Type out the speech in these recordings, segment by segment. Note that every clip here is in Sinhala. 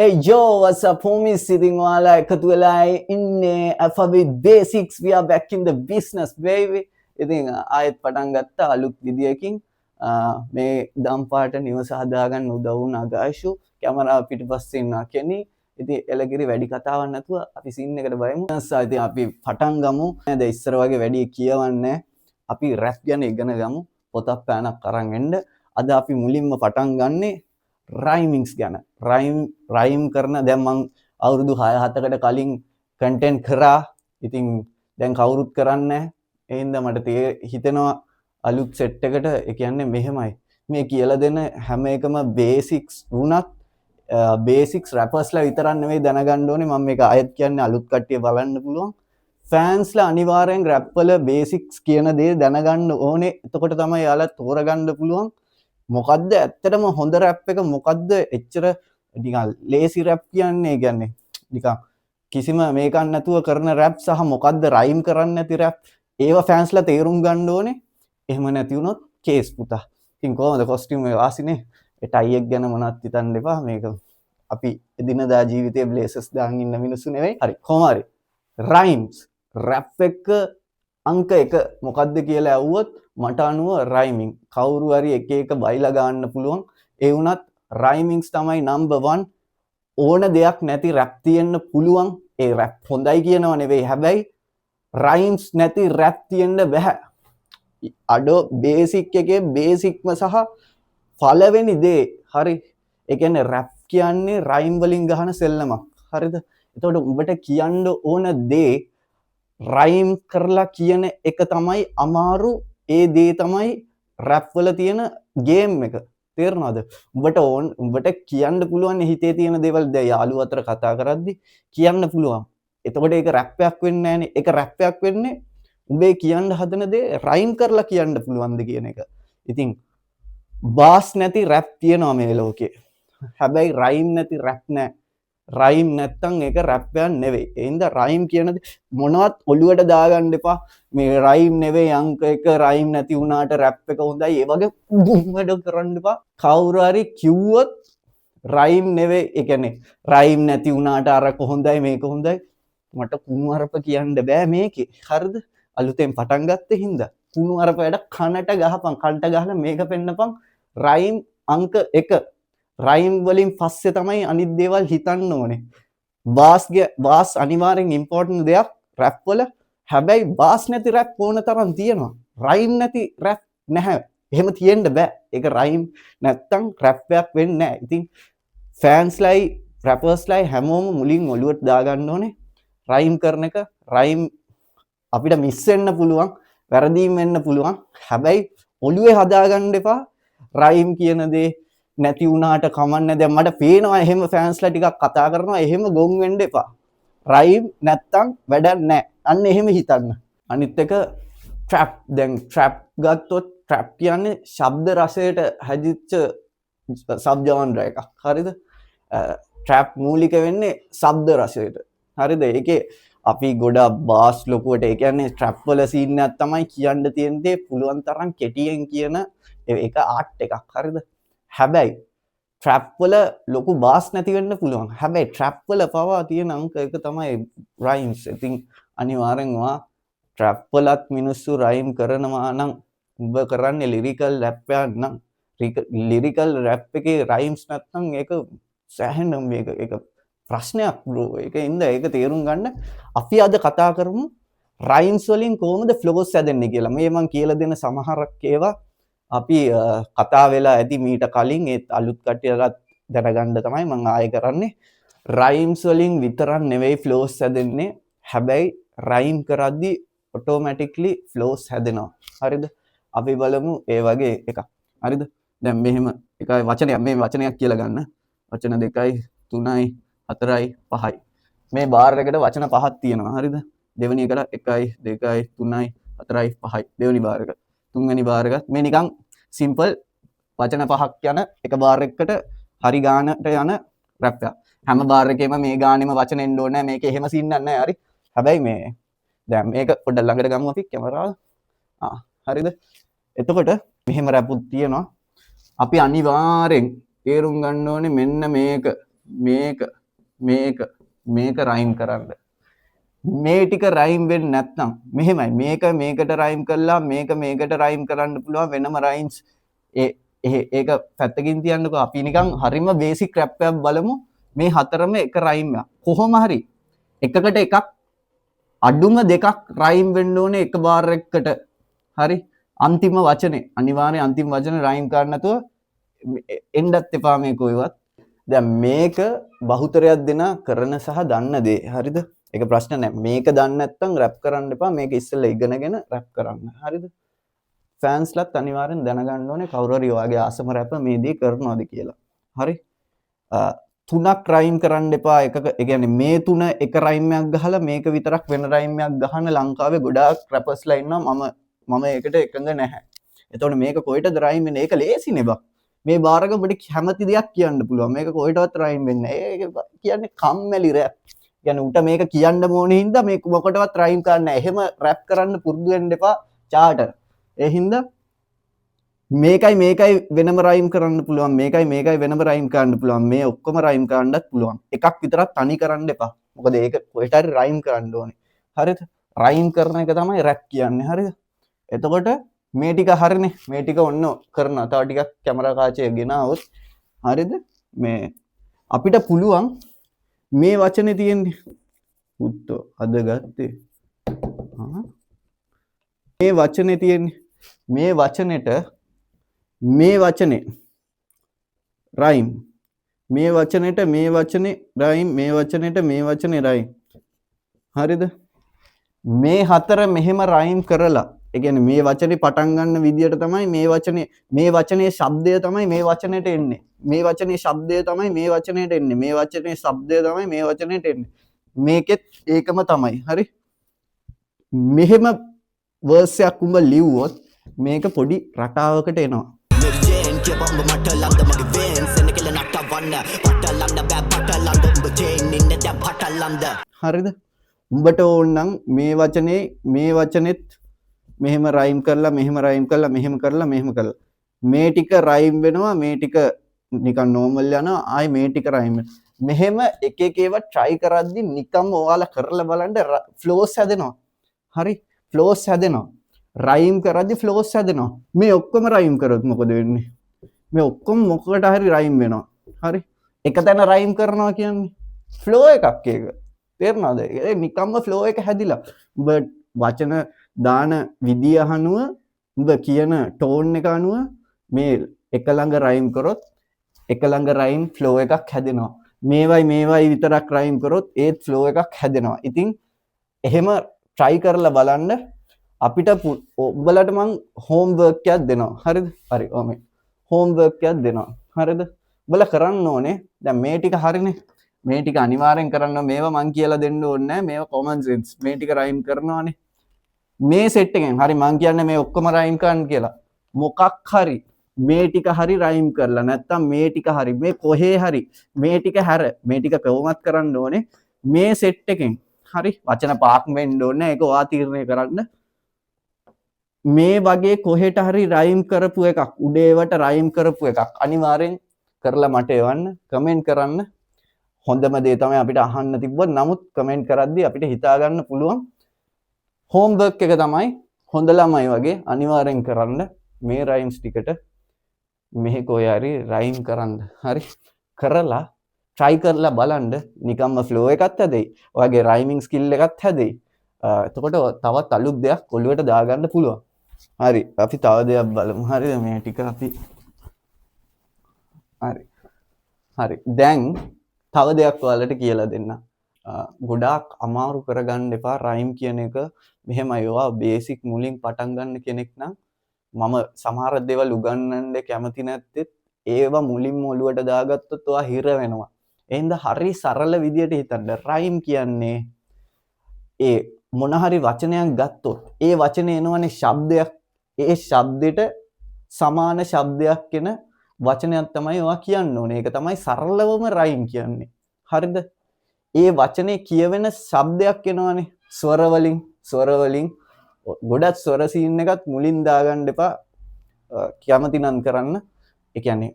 Hey yo, what's up homies? Sitting while I in Alphabet Basics. We are back in the business, baby. ඉතින් ආයෙත් පටන් ගත්ත අලුත් විදියකින් මේ දම් පාට නිවස හදාගන්න උදව් වුණා ගායිෂු කැමරාව පිටිපස්සේ ඉන්නවා කෙනි. ඉතින් එලගිරි වැඩි කතාවක් නැතුව අපි සීන් එකට බලමු. ඉතින් අපි පටන් ගමු. නේද ඉස්සර වගේ වැඩි කියවන්නේ අපි රැප් ගැන ඉගෙන ගමු. පොතක් පෑනක් අරන් එන්න. අද අපි මුලින්ම පටන් ගන්නේ රයිමිංස් ගැන. රයිම් කරන දැන් මං අවුරුදු 6-7කට කලින් කන්ටෙන්ට් කරා. ඉතින් දැන් කවුරුත් කරන්නේ නැහැ. ඒ හින්දා මට හිතෙනවා අලුත් සෙට් එකට ඒ කියන්නේ මෙහෙමයි. මේ කියලා දෙන හැම එකම බේසික්ස් වුණත් බේසික්ස් රැපර්ස්ලා විතරක් නෙවෙයි දැනගන්න ඕනේ. මම මේක ආයෙත් කියන්නේ අලුත් කට්ටිය බලන්න පුළුවන්. ෆෑන්ස්ලා අනිවාර්යෙන් රැප් වල බේසික්ස් කියන දේ දැනගන්න ඕනේ. එතකොට තමයි යාලා තෝරගන්න පුළුවන්. මොකද්ද ඇත්තටම හොඳ රැප් එක මොකද්ද එච්චර නිකන් ලේසි රැප් කියන්නේ කියන්නේ නිකන් කිසිම මේකක් නැතුව කරන රැප් සහ මොකද්ද රයිම් කරන්නේ නැති රැප් ඒවා ෆෑන්ස්ලා තේරුම් ගන්න ඕනේ. එහෙම නැති වුණොත් කේස් පුතා. ඉතින් කොහමද කොස්ටියුම් එක වාසිනේ? ඒ ටයි එක ගැන මොනවත් හිතන්න එපා. මේක අපි එදිනදා ජීවිතයේ බ්ලේසර්ස් දාන් ඉන්න මිනිස්සු නෙවෙයි. හරි කොහොම හරි රයිම්ස් රැප් එක අංක 1 මොකද්ද කියලා ඇහුවොත් මට අනුව රයිමිං. කවුරු හරි එක එක බයිලා ගන්න පුළුවන්. ඒ වුණත් රයිමිංස් තමයි නම්බර් 1. ඕන දෙයක් නැති රැප් තියෙන්න පුළුවන්. ඒ රැප් හොඳයි කියනව නෙවෙයි. හැබැයි රයිම්ස් නැති රැප් තියෙන්න බෑ. අඩෝ බේසික් එකේ බේසික්ම සහ පළවෙනි දේ හරි. ඒ කියන්නේ රැප් කියන්නේ රයිම් වලින් ගහන සෙල්ලමක්. හරිද? එතකොට උඹට කියන්න ඕන දේ රයිම් කරලා කියන එක තමයි අමාරු. ඒ දේ තමයි රැප් වල තියෙන ගේම් එක. තේරෙනවද? උඹට කියන්න පුළුවන් හිතේ තියෙන දේවල් දැන් යාළුවෝ අතර කතා කරද්දි කියන්න පුළුවන්. එතකොට ඒක රැප්යක් වෙන්නේ නැහනේ. ඒක රැප්යක් වෙන්නේ උඹේ කියන්න හදන දේ රයිම් කරලා කියන්න පුළුවන්ද කියන එක. ඉතින් බාස් නැති රැප් තියෙනවා මේ ලෝකේ. හැබැයි රයිම් නැති රැප් නැහැ. රයිම් නැත්තම් ඒක රැප් එකක් නෙවෙයි. ඒ හින්දා රයිම් කියන මොනවත් ඔළුවට දාගන්න එපා. මේ රයිම් නෙවෙයි අංක 1 රයිම් නැති වුණාට රැප් එක හොඳයි. ඒ වගේ වැඩ කරන්න එපා. කවුරු හරි කිව්වොත් රයිම් නෙවෙයි. ඒ කියන්නේ රයිම් නැති වුණාට අරක හොඳයි මේක හොඳයි. මට කුණුහරුප කියන්න බෑ මේකේ. හරිද? අලුතෙන් පටන් ගත්තේ හින්දා කුණුහරුප වැඩ කනට ගහපන්. කන්ට ගහලා මේක පෙන්නපන්. රයිම් අංක 1 රයිම් වලින් පස්සේ තමයි අනිත් දේවල් හිතන්න ඕනේ. බාස් අනිවාර්යෙන් ඉම්පෝටන්ට් දෙයක් රැප් වල. හැබැයි බාස් නැති රැප් ඕන තරම් තියෙනවා. රයිම් නැති රැප් නැහැ. එහෙම තියෙන්න බෑ. ඒක රයිම් නැත්තම් රැප් එකක් වෙන්නේ නැහැ. ඉතින් ෆෑන්ස්ලයි රැපර්ස්ලයි හැමෝම මුලින් ඔළුවට දාගන්න ඕනේ. රයිම් කරන එක රයිම් අපිට මිස් වෙන්න පුළුවන්. වැරදීම් වෙන්න පුළුවන්. හැබැයි ඔළුවේ හදාගන්න එපා. රයිම් කියන දේ නැති වුණාට කමන්නේ. දැන් මට පේනවා එහෙම ෆෑන්ස්ලා ටිකක් කතා කරනවා. එහෙම ගොන් වෙන්න එපා. රයිම් නැත්තම් වැඩක් නැහැ. අන්න එහෙම හිතන්න. අනිත් එක ට්‍රැප්. දැන් ට්‍රැප් ගත්තොත් ට්‍රැප් කියන්නේ ශබ්ද රසයට හැදිච්ච සබ් ජානර් එකක්. හරිද? ට්‍රැප් මූලික වෙන්නේ ශබ්ද රසයට. හරිද? ඒකේ අපි ගොඩක් බාස් ලොකුවට ඒ කියන්නේ ට්‍රැප් වල සීන් එකක් තමයි කියන්න තියෙන දේ පුළුවන් තරම් කෙටියෙන් කියන ඒක ආර්ට් එකක්. හරිද? හැබැයි ට්‍රැප් වල ලොකු බාස් නැති වෙන්න පුළුවන්. හැබැයි ට්‍රැප් වල පවා තියෙන අංක එක තමයි රයිම්ස්. ඉතින් අනිවාර්යෙන් ඔයා ට්‍රැප් වලත් මිනිස්සු රයිම් කරනවා නම් උඹ කරන්නේ ලිරිකල් රැප් එකක් නම් ලිරිකල් රැප් එකේ රයිම්ස් නැත්නම් ඒක සෑහෙන මේක ඒක ප්‍රශ්නයක් බ්‍රෝ. ඒකින්ද ඒක තේරුම් ගන්න. අපි අද කතා කරමු රයිම්ස් වලින් කොහොමද ෆ්ලෝස් හැදෙන්නේ කියලා. මේ මම කියලා දෙන සමහරක් ඒවා අපි කතා වෙලා ඇති මීට කලින්. ඒත් අලුත් කට්ටියලත් දැනගන්න තමයි මම ආයෙ කරන්නේ. රයිම්ස් වලින් විතරක් නෙවෙයි ෆ්ලෝස් හැදෙන්නේ. හැබැයි රයිම් කරද්දි ඔටෝමැටික්ලි ෆ්ලෝස් හැදෙනවා. හරිද? අපි බලමු ඒ වගේ එකක්. හරිද? දැන් මෙහෙම එකයි වචනයක් මේ වචනයක් කියලා ගන්න. වචන 2යි 3යි 4යි 5යි. මේ බාර් එකට වචන 5ක් තියෙනවා. හරිද? දෙවෙනි එකට 1යි 2යි 3යි 4යි 5යි. දෙවෙනි බාර් එක. තුන්වෙනි බාර් එක. මේ නිකන් සිම්පල් වචන 5ක් යන එක බාර් එකකට හරි ගානට යන රැප් එකක්. හැම බාර් එකේම මේ ගානෙම වචන එන්න ඕනේ නැහැ. මේකේ එහෙම සින්නක් නැහැ. හරි? හැබැයි මේ දැන් මේක පොඩ්ඩක් ළඟට ගමු අපි කැමරාව. හරිද? එතකොට මෙහෙම රැපුත් තියෙනවා. අපි අනිවාර්යෙන් තේරුම් ගන්න ඕනේ මෙන්න මේක. මේක රයිම් කරන්න. මේ ටික රයිම් වෙන්නේ නැත්නම් මෙහෙමයි මේකට රයිම් කළා මේකට රයිම් කරන්න පුළුවන් වෙනම රයිම්ස් ඒක පැත්තකින් තියන්නකෝ අපි නිකන් හරිම බේසික් රැප් එකක් බලමු මේ හතරම එක රයිම් එකක් කොහොම හරි එකකට එකක් අඩුම දෙකක් රයිම් වෙන්න ඕනේ එක බාර් එකකට හරි අන්තිම වචනේ අනිවාර්යෙන් අන්තිම වචනේ රයිම් කරන්න නැතුව එන්නත් එපා මේ කොයිවත් දැන් මේක බහුතරයක් දෙන කරන සහ දන්න දේ හරිද ඒක ප්‍රශ්න නැහැ මේක දන්නේ නැත්නම් රැප් කරන්න එපා මේක ඉස්සෙල්ලා ඉගෙනගෙන රැප් කරන්න හරිද ෆෑන්ස්ලත් අනිවාර්යෙන් දැනගන්න ඕනේ කවුරු හරි ඔයාගේ ආසම රැප් මේ දේ කරනවාද කියලා හරි තුනක් රයිම් කරන්න එපා එකක ඒ කියන්නේ මේ තුන එක රයිම් එකක් ගහලා මේක විතරක් වෙන රයිම් එකක් ගහන ලංකාවේ ගොඩාක් රැපර්ස්ලා ඉන්නවා මම ඒකට එකඟ නැහැ එතකොට මේක කොහෙටද රයිම් වෙන්නේ ඒක ලේසිනේ බා මේ බාරක ඔබට කැමති දෙයක් කියන්න පුළුවන් මේක කොහෙටවත් රයිම් වෙන්නේ නැහැ ඒක කියන්නේ කම්මැලි රැප් කියන්නේ උට මේක කියන්න ඕනේ හින්දා මේක මොකටවත් රයිම් කරන්න නැහැ එහෙම රැප් කරන්න පුරුදු වෙන්න එපා චාටර් ඒ හින්දා මේකයි වෙනම රයිම් කරන්න පුළුවන් මේකයි වෙනම රයිම් කරන්න පුළුවන් මේ ඔක්කොම රයිම් කරන්නත් පුළුවන් එකක් විතරක් තනි කරන්න එපා මොකද ඒක කොහෙට හරි රයිම් කරන්න ඕනේ හරිද රයිම් කරන එක තමයි රැප් කියන්නේ හරිද එතකොට මේ ටික හරිනේ මේ ටික ඔන්න කරනවා තව ටිකක් කැමරා කාචය ගෙනාවොත් හරිද මේ අපිට පුළුවන් මේ වචනේ තියෙන්නේ උත්තෝ අද ගත්තේ මේ වචනේ තියෙන්නේ මේ වචනෙට මේ වචනේ රයිම් මේ වචනෙට මේ වචනේ රයිම් මේ වචනෙට මේ වචනේ රයිම් හරිද මේ හතර මෙහෙම රයිම් කරලා ඒ කියන්නේ මේ වචනේ පටන් ගන්න විදියට තමයි මේ වචනේ ශබ්දය තමයි මේ වචනෙට එන්නේ මේ වචනේ ශබ්දය තමයි මේ වචනෙට එන්නේ මේ වචනේ ශබ්දය තමයි මේ වචනෙට එන්නේ මේකෙත් ඒකම තමයි හරි මෙහෙම වර්ස් එකක් උඹ ලිව්වොත් මේක පොඩි රටාවකට එනවා හරිද උඹට ඕනනම් මේ වචනෙත් මෙහෙම රයිම් කරලා මෙහෙම කරලා මේ ටික රයිම් වෙනවා මේ ටික නිකන් නෝමල් යනවා ආයි මේ ටික රයිම් මෙහෙම එක එක ඒවා try කරද්දි නිකම්ම ඔයාලා කරලා බලන්න ෆ්ලෝස් හැදෙනවා හරි ෆ්ලෝස් හැදෙනවා රයිම් කරද්දි ෆ්ලෝස් හැදෙනවා මේ ඔක්කොම රයිම් කරොත් මොකද වෙන්නේ මේ ඔක්කොම මොකකට හරි රයිම් වෙනවා හරි එක තැන රයිම් කරනවා කියන්නේ ෆ්ලෝ එකක් ඒක තේරෙනවද ඒ නිකම්ම ෆ්ලෝ එක හැදිලා උඹ වචන දාන විදිය අනුව උඹ කියන ටෝන් එක අනුව මේ එක ළඟ රයිම් කරොත් එක ළඟ රයිම් ෆ්ලෝ එකක් හැදෙනවා මේවයි විතරක් රයිම් කරොත් ඒත් ෆ්ලෝ එකක් හැදෙනවා ඉතින් එහෙම try කරලා බලන්න අපිට උඹලට මං හෝම්වර්ක් එකක් දෙනවා හරිද හරි ඔමේ හෝම්වර්ක් එකක් දෙනවා හරිද උඹලා කරන්න ඕනේ දැන් මේ ටික හරිනේ මේ ටික අනිවාර්යෙන් කරන්න මේවා මං කියලා දෙන්න ඕනේ නැහැ මේවා common sense මේ ටික රයිම් කරනවානේ මේ සෙට් එකෙන් හරි මං කියන්නේ මේ ඔක්කොම රයිම් කරන්න කියලා මොකක් හරි මේ ටික හරි රයිම් කරලා නැත්තම් මේ ටික හරි මේ කොහේ හරි මේ ටික හැර මේ ටික කොහොමත් කරන්න ඕනේ මේ සෙට් එකෙන් හරි වචන පහක් වෙන්න ඕනේ ඒක ඔයා තීරණය කරන්න මේ වගේ කොහෙට හරි රයිම් කරපු එකක් උඩේවට රයිම් කරපු එකක් අනිවාර්යෙන් කරලා මට එවන්න කමෙන්ට් කරන්න හොඳම දේ තමයි අපිට අහන්න තිබ්බොත් නමුත් කමෙන්ට් කරද්දී අපිට හිතා ගන්න පුළුවන් හෝම්වර්ක් එක තමයි හොඳ ළමයි වගේ අනිවාර්යෙන් කරන්න මේ රයිම්ස් ටිකට මෙහි කොහේ හරි රයිම් කරන්න හරි කරලා try කරලා බලන්න නිකම්ම ෆ්ලෝ එකක් හැදෙයි ඔයාගේ රයිමින් ස්කිල් එකක් හැදෙයි එතකොට තවත් අලුත් දෙයක් ඔළුවට දාගන්න පුළුවන් හරි අපි තව දෙයක් බලමු හරිද මේ ටික අපි හරි දැන් තව දෙයක් ඔයාලට කියලා දෙන්න ගොඩාක් අමාරු කරගන්න එපා රයිම් කියන එක මෙහෙමයි ඔයා බේසික් මුලින් පටන් ගන්න කෙනෙක් නම් මම සමහර දේවල් උගන්වන්න කැමති නැත්තෙත් ඒවා මුලින්ම ඔළුවට දාගත්තොත් ඔයා හිර වෙනවා එහෙනම් හරි සරල විදියට හිතන්න රයිම් කියන්නේ ඒ මොන හරි වචනයක් ගත්තොත් ඒ වචනේ එනවනේ ශබ්දයක් ඒ ශබ්දෙට සමාන ශබ්දයක් එන වචනයක් තමයි ඔයා කියන්න ඕනේ ඒක තමයි සරලවම රයිම් කියන්නේ හරිද ඒ වචනේ කියවෙන ශබ්දයක් එනවනේ ස්වර වලින් ගොඩක් ස්වර සීන් එකත් මුලින් දාගන්න එපා කැමති නම් කරන්න ඒ කියන්නේ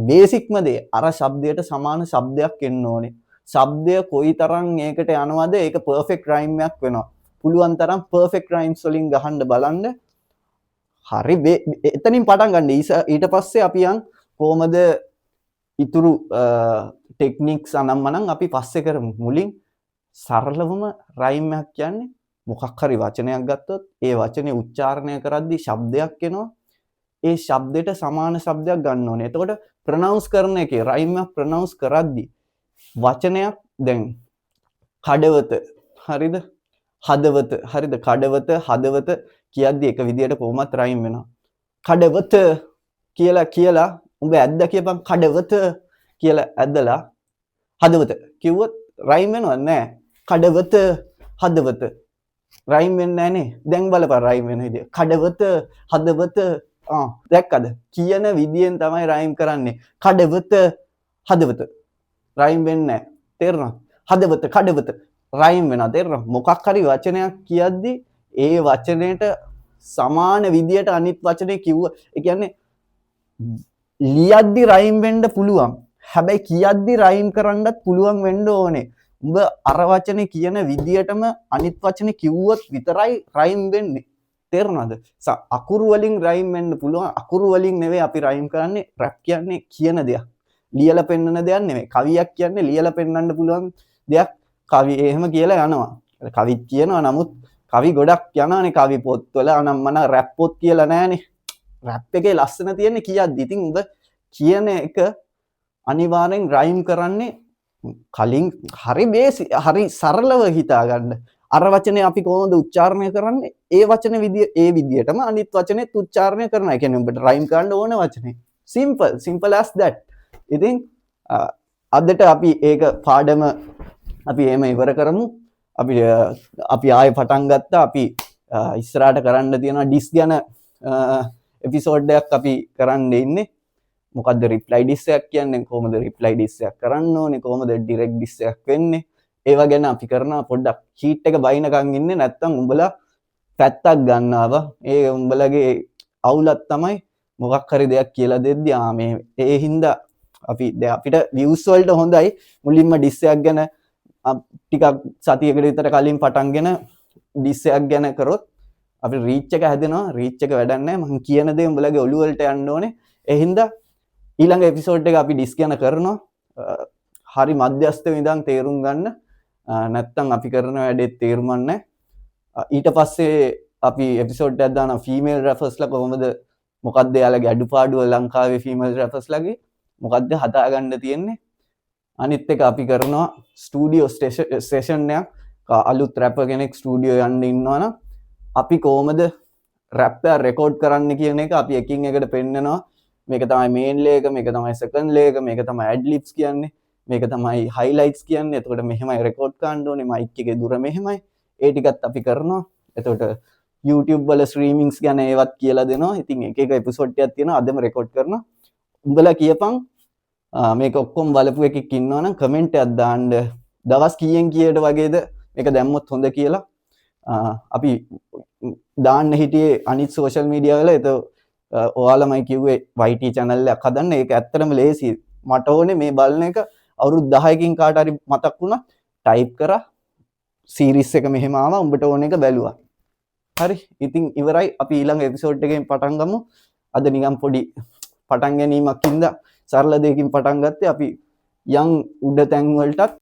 බේසික්ම දේ අර ශබ්දයට සමාන ශබ්දයක් එන්න ඕනේ. ශබ්දය කොයිතරම් ඒකට යනවද ඒක පර්ෆෙක්ට් රයිම් එකක් වෙනවා. පුළුවන් තරම් පර්ෆෙක්ට් රයිම්ස් වලින් ගහන්න බලන්න. හරි එතනින් පටන් ගන්න. ඊට පස්සේ අපි යන් කොහමද ඉතුරු ටෙක්නික්ස් අනම්මනම් අපි පස්සේ කරමු. මුලින් සරලවම රයිම් එකක් කියන්නේ මොකක් හරි වචනයක් ගත්තොත් ඒ වචනේ උච්චාරණය කරද්දී ශබ්දයක් එනවා. ඒ ශබ්දයට සමාන ශබ්දයක් ගන්න ඕනේ. එතකොට ප්‍රොනවුන්ස් කරන එකේ රයිම් එක ප්‍රොනවුන්ස් කරද්දී වචනයක් දැන් කඩවත හරිද? හදවත හරිද? කඩවත හදවත කියද්දී එක විදියට කොහොමත් රයිම් වෙනවා. කඩවත කියලා උඹ ඇද්ද කියපන් කඩවත කියලා ඇදලා හදවත කිව්වොත් රයිම් වෙනවද නැහැ? කඩවත හදවත රයිම් වෙන්නේ නැහනේ. දැන් බලපන් රයිම් වෙන විදිය. කඩවත හදවත දැක්කද? කියන විදියෙන් තමයි රයිම් කරන්නේ. කඩවත හදවත රයිම් වෙන්නේ නැහැ. තේරුණාද? හදවත කඩවත රයිම් වෙනවා. තේරුණාද? මොකක් හරි වචනයක් කියද්දි ඒ වචනයට සමාන විදියට අනිත් වචනේ කිව්ව. ඒ කියන්නේ ලියද්දි රයිම් වෙන්න පුළුවන්. හැබැයි කියද්දි රයිම් කරන්නත් පුළුවන් වෙන්න ඕනේ. උඹ අර වචනේ කියන විදියටම අනිත් වචනේ කිව්වොත් විතරයි රයිම් වෙන්නේ. තේරුණාද? අකුරු වලින් රයිම් වෙන්න පුළුවන්. අකුරු වලින් නෙවෙයි අපි රයිම් කරන්නේ. රැප් කියන්නේ කියන දෙයක්. ලියලා පෙන්නන දෙයක් නෙවෙයි. කවියක් කියන්නේ ලියලා පෙන්නන්න පුළුවන් දෙයක්. කවි එහෙම කියලා යනවා. කවිත් කියනවා. නමුත් කවි ගොඩක් යනවානේ කවි පොත්වල. අනම්මන රැප් පොත් කියලා නෑනේ. රැප් එකේ ලස්සන තියෙන්නේ කියද්දි. ඉතින් උඹ කියන එක අනිවාර්යෙන් රයිම් කරන්නේ කලින් හරි සරලව හිතා ගන්න. අර වචනේ අපි කොහොමද උච්චාරණය කරන්නේ? ඒ වචන ඒ විදියටම අනිත් වචනේත් උච්චාරණය කරනවා. ඒ කියන්නේ උඹට රයිම් කරන්න ඕන වචනේ. simple as that. ඉතින් අදට අපි ඒක පාඩම අපි එහෙම ඉවර කරමු. අපි ආයෙ පටන් ගත්තා. අපි ඉස්සරහට කරන්න තියෙනවා ඩිස් ගැන එපිසෝඩ් එකක් අපි කරන්න ඉන්නේ. මොකද්ද රිප්ලයි ඩිස් එකක් කියන්නේ? කොහොමද රිප්ලයි ඩිස් එකක් කරන්න ඕනේ? කොහොමද ඩිරෙක්ට් ඩිස් එකක් වෙන්නේ? ඒවා ගැන අපි කරනවා. පොඩ්ඩක් ෂීට් එක බයිනකන් ඉන්නේ නැත්තම් උඹලා පැත්තක් ගන්නවා. ඒ උඹලගේ අවුලක් තමයි මොකක් හරි දෙයක් කියලා දෙද්දි මේ ඒ හින්දා අපිට views වලට හොඳයි මුලින්ම ඩිස් එකක් ගැන ටිකක් සතියකට විතර කලින් පටන්ගෙන ඩිස් එකක් ගැන කරොත් අපිට රීච් එක හැදෙනවා. රීච් එක වැඩක් නැහැ. මම කියන දේ උඹලගේ ඔළුව වලට යන්න ඕනේ. ඒ හින්දා ඊළඟ එපිසෝඩ් එක අපි ඩිස් ගැන කරනවා. හරි මධ්‍යස්ථ විඳන් තේරුම් ගන්න. නැත්තම් අපි කරන වැඩේ තේරුම් නැහැ. ඊට පස්සේ අපි එපිසෝඩ් එකක් දානවා ෆීමේල් රැපර්ස්ලා කොහොමද මොකක්ද එයාලගේ අඩුපාඩුව ලංකාවේ ෆීමේල් රැපර්ස්ලාගේ මොකක්ද හදාගන්න තියෙන්නේ. අනිත් එක අපි කරනවා ස්ටුඩියෝ සෙෂන් එකක්. අලුත් රැපර් කෙනෙක් ස්ටුඩියෝ යන්න ඉන්නවනම් අපි කොහොමද රැප් එක රෙකෝඩ් කරන්න කියන එක අපි එකින් එකට පෙන්නනවා. මේක තමයි මේන් ලේක, මේක තමයි සෙකන්ඩ් ලේක, මේක තමයි ඇඩ් ලිප්ස් කියන්නේ, මේක තමයි හයිලයිට්ස් කියන්නේ. එතකොට මෙහෙමයි රෙකෝඩ් කරන්න ඕනේ. මයික් එකේ දුර මෙහෙමයි. ඒ ටිකත් අපි කරනවා. එතකොට YouTube වල ස්ට්‍රීමින්ග්ස් ගැන ඒවත් කියලා දෙනවා. ඉතින් එක එක එපිසෝඩ් ටිකක් තියෙනවා. අදම රෙකෝඩ් කරනවා. උඹලා කියපන් මේක ඔක්කොම බලපු එකෙක් ඉන්නවනම් කමෙන්ට් එකක් දාන්න. දවස් කීයෙන් කීයට වගේද මේක දැම්මොත් හොඳ කියලා. අපි දාන්න හිටියේ අනිත් සෝෂල් මීඩියා වල. ඔයාලමයි කිව්වේ YT channel එකක් හදන්න. ඒක ඇත්තටම ලේසි. මට ඕනේ මේ බලන එක අවුරුදු 10කින් කාට හරි මතක් වුණා ටයිප් කරා සීරීස් එක මෙහෙම ආවා. උඹට ඕන එක බැලුවා. හරි. ඉතින් ඉවරයි. අපි ඊළඟ එපිසෝඩ් එකෙන් පටන් ගමු. අද නිකන් පොඩි පටන් ගැනීමක් ඉඳලා සරල දෙයකින් පටන් ගත්තේ. අපි යම් උඩ තැන් වලටත්